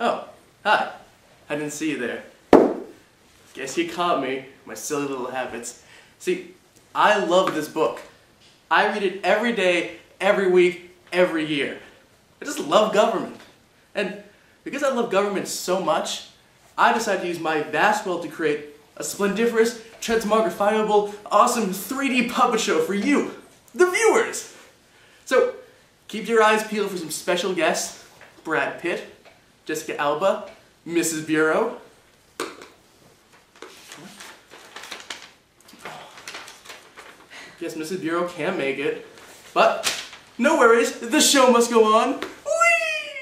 Oh, hi. I didn't see you there. Guess you caught me, my silly little habits. See, I love this book. I read it every day, every week, every year. I just love government. And because I love government so much, I decided to use my vast wealth to create a splendiferous, transmogrifiable, awesome 3D puppet show for you, the viewers. So, keep your eyes peeled for some special guests. Brad Pitt, Jessica Alba, Mrs. Bureau. Guess Mrs. Bureau can't make it, but no worries, the show must go on. Whee!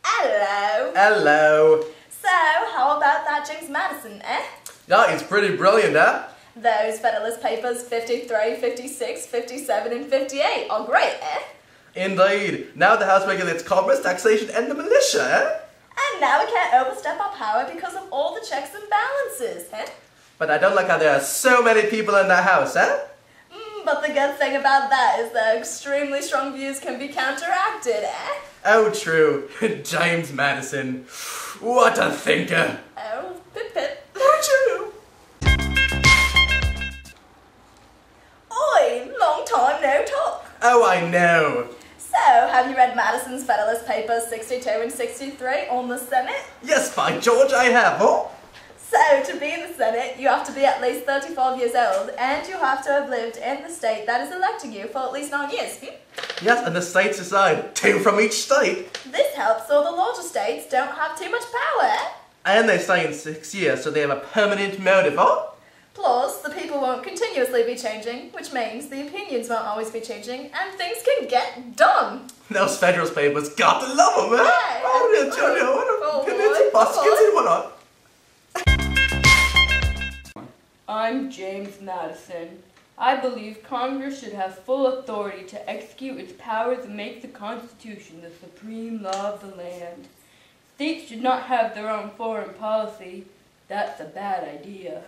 Hello. Hello. So, how about that James Madison, eh? Yeah, he's pretty brilliant, huh? Those Federalist Papers 53, 56, 57, and 58 are great, eh? Indeed. Now the House regulates commerce, taxation, and the militia, eh? And now we can't overstep our power because of all the checks and balances, eh? But I don't like how there are so many people in the House, eh? But the good thing about that is that extremely strong views can be counteracted, eh? Oh, true. James Madison. What a thinker. Oh, pip pip. Aren't you? Oi, long time no talk. Oh, I know. So, have you read Madison's Federalist Papers 62 and 63 on the Senate? Yes, by George, I have, oh? So, to be in the Senate, you have to be at least 35 years old, and you have to have lived in the state that is electing you for at least 9 years. Yes, and the states decide. 2 from each state. This helps so the larger states don't have too much power. And they stay in 6 years, so they have a permanent motive, oh? Plus, the people won't continuously be changing, which means the opinions won't always be changing, and things can get done. Those Federalist Papers, got to love them, eh? Hey, I'm James Madison. I believe Congress should have full authority to execute its powers and make the Constitution the supreme law of the land. States should not have their own foreign policy. That's a bad idea.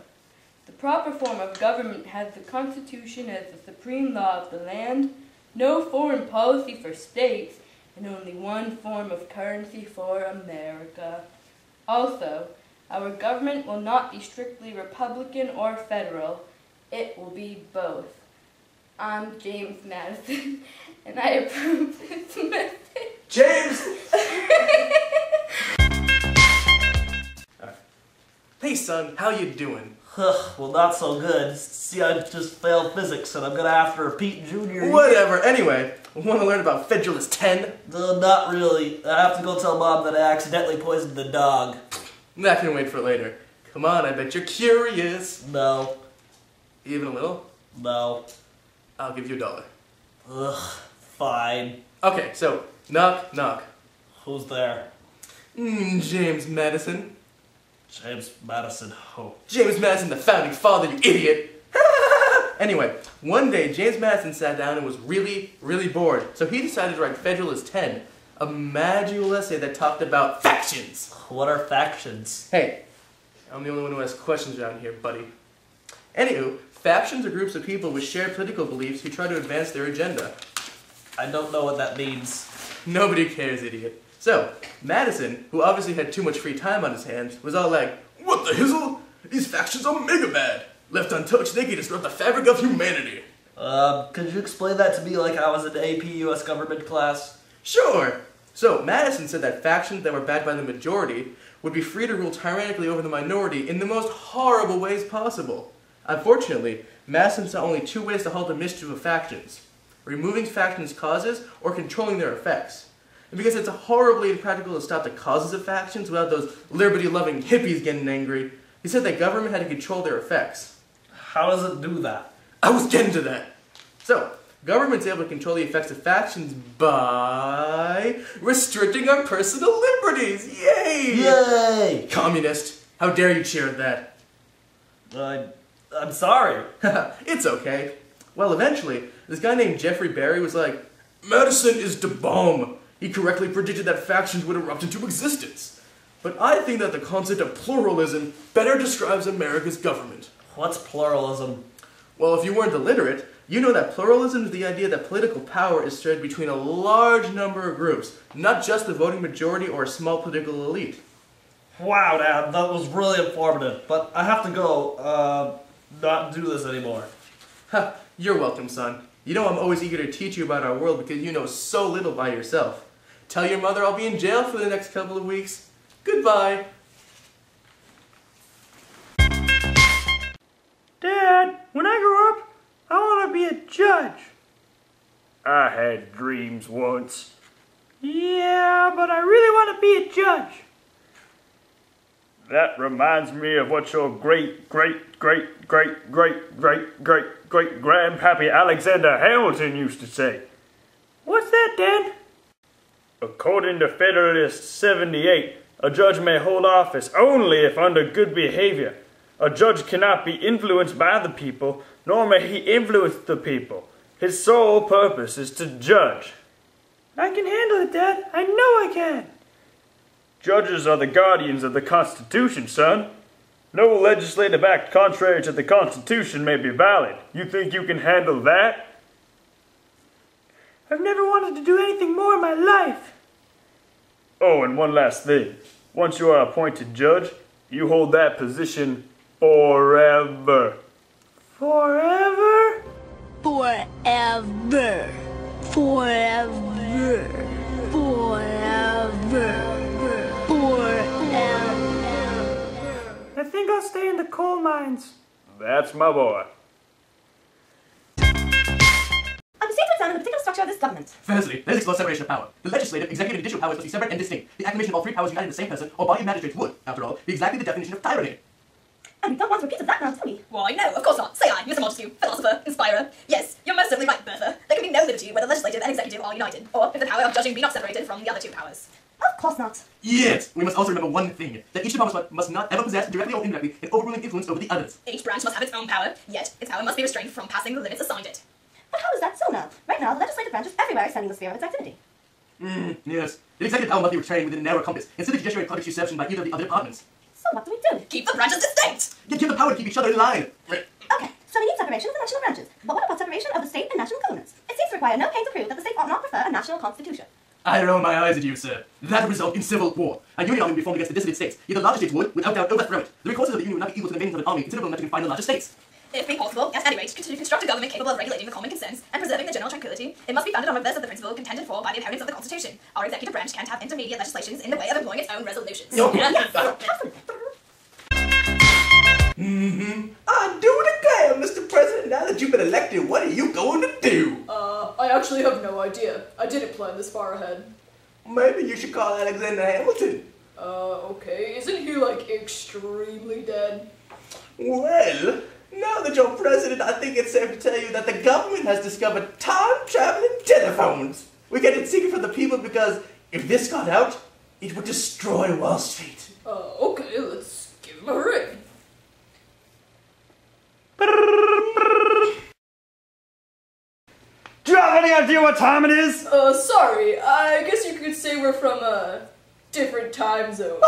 The proper form of government has the Constitution as the supreme law of the land, no foreign policy for states, and only one form of currency for America. Also, our government will not be strictly Republican or federal. It will be both. I'm James Madison, and I approve this message. James! Hey son, how you doing? Well, not so good. See, I just failed physics, and I'm gonna have to repeat junior year. Whatever, anyway, want to learn about Federalist 10? Not really. I have to go tell Mom that I accidentally poisoned the dog. That can wait for later. Come on, I bet you're curious. No. Even a little? No. I'll give you $1. Ugh, fine. Okay, so, knock, knock. Who's there? James Madison. James Madison, who? James Madison, the founding father, you idiot! Anyway, one day James Madison sat down and was really, really bored, so he decided to write Federalist 10, a magical essay that talked about factions. What are factions? Hey, I'm the only one who asks questions around here, buddy. Anywho, factions are groups of people with shared political beliefs who try to advance their agenda. I don't know what that means. Nobody cares, idiot. So, Madison, who obviously had too much free time on his hands, was all like, "What the hizzle? These factions are mega bad. Left untouched, they can disrupt the fabric of humanity." Could you explain that to me like I was in AP US government class? Sure. So, Madison said that factions that were backed by the majority would be free to rule tyrannically over the minority in the most horrible ways possible. Unfortunately, Madison saw only 2 ways to halt the mischief of factions: removing factions' causes or controlling their effects. And because it's horribly impractical to stop the causes of factions without those liberty-loving hippies getting angry, he said that government had to control their effects. How does it do that? I was getting to that. So, government's able to control the effects of factions by restricting our personal liberties. Yay! Yay! Communist, how dare you cheer at that? I'm sorry. It's okay. Well, eventually, this guy named Jeffrey Barry was like, "Madison is the bomb. He correctly predicted that factions would erupt into existence. But I think that the concept of pluralism better describes America's government." What's pluralism? Well, if you weren't illiterate, You know that pluralism is the idea that political power is shared between a large number of groups, not just the voting majority or a small political elite. Wow, Dad, that was really informative, but I have to go, not do this anymore. Ha, you're welcome, son. You know I'm always eager to teach you about our world because you know so little by yourself. Tell your mother I'll be in jail for the next couple of weeks. Goodbye. Dad, when I grow up, I want to be a judge. I had dreams once. Yeah, but I really want to be a judge. That reminds me of what your great-great-great-great-great-great-great-grandpappy Alexander Hamilton used to say. What's that, Dad? According to Federalist 78, a judge may hold office only if under good behavior. A judge cannot be influenced by the people, nor may he influence the people. His sole purpose is to judge. I can handle it, Dad. I know I can. Judges are the guardians of the Constitution, son. No legislative act contrary to the Constitution may be valid. You think you can handle that? I've never wanted to do anything more in my life. Oh, and one last thing. Once you are appointed judge, you hold that position forever. Forever? Forever. Forever. Forever. Forever. I think I'll stay in the coal mines. That's my boy. I proceed to examine the particular structure of this government. Firstly, let's explore separation of power. The legislative, executive, and judicial powers must be separate and distinct. The acclamation of all three powers united in the same person or body of magistrates would, after all, be exactly the definition of tyranny. And we don't want repeats of that now, do we? Why, no, of course not. Say I, Mr. Montesquieu, philosopher, inspirer. Yes, you're most certainly right, Bertha. There can be no liberty where the legislative and executive are united, or if the power of judging be not separated from the other two powers. Of course not. Yet, we must also remember one thing, that each department must not ever possess, directly or indirectly, an overruling influence over the others. Each branch must have its own power, yet its power must be restrained from passing the limits assigned it. But how is that so now? Right now, the legislative branch is everywhere extending the sphere of its activity. Yes. The executive power must be restrained within a narrow compass, instead of judiciary product usurpation by either of the other departments. So what do we do? Keep the branches distinct! Yet give the power to keep each other in line. Okay, so we need separation of the national branches. But what about separation of the state and national governments? It seems to require no pain to prove that the state ought not prefer a national constitution. I roll my eyes at you, sir. That would result in civil war. A union army would be formed against the dissident states. Yet the larger states would, without doubt, overthrow it. The recourses of the union would not be equal to the invadings of an army considerable enough to confine the larger states. If be possible, at any rate, to construct a government capable of regulating the common concerns and preserving the general tranquility, it must be founded on this of the principle contended for by the opponents of the Constitution. Our executive branch can't have intermediate legislations in the way of employing its own resolutions. I do it again, Mr. President. Now that you've been elected, what are you going to do? I actually have no idea. I didn't plan this far ahead. Maybe you should call Alexander Hamilton. Okay. Isn't he, like, extremely dead? Well, now that you're president, I think it's safe to tell you that the government has discovered time-traveling telephones. We get it secret from the people because if this got out, it would destroy Wall Street. Okay, let's give him a ring. Do you have any idea what time it is? Sorry. I guess you could say we're from a different time zone.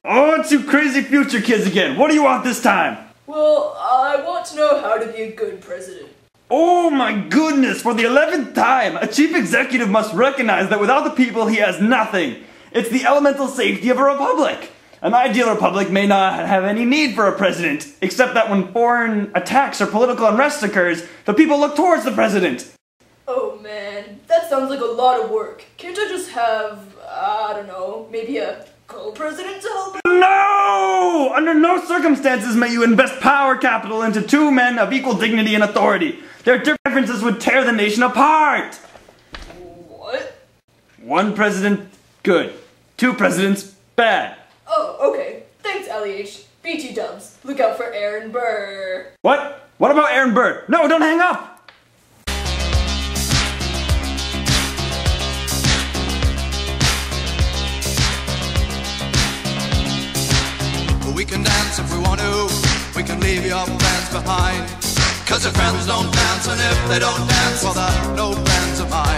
Oh, it's you crazy future kids again. What do you want this time? Well, I want to know how to be a good president. Oh my goodness, for the 11th time, a chief executive must recognize that without the people he has nothing. It's the elemental safety of a republic. An ideal republic may not have any need for a president, except that when foreign attacks or political unrest occurs, the people look towards the president. Oh man, that sounds like a lot of work. Can't I just have, I don't know, maybe a co-president to help? No! Under no circumstances may you invest power capital into two men of equal dignity and authority. Their differences would tear the nation apart. What? One president, good. Two presidents, bad. Oh, okay. Thanks, LEH. BT dubs. Look out for Aaron Burr. What? What about Aaron Burr? No, don't hang up! We can dance if we want to, we can leave your friends behind. 'Cause your friends don't dance, and if they don't dance, well, they're no friends of mine.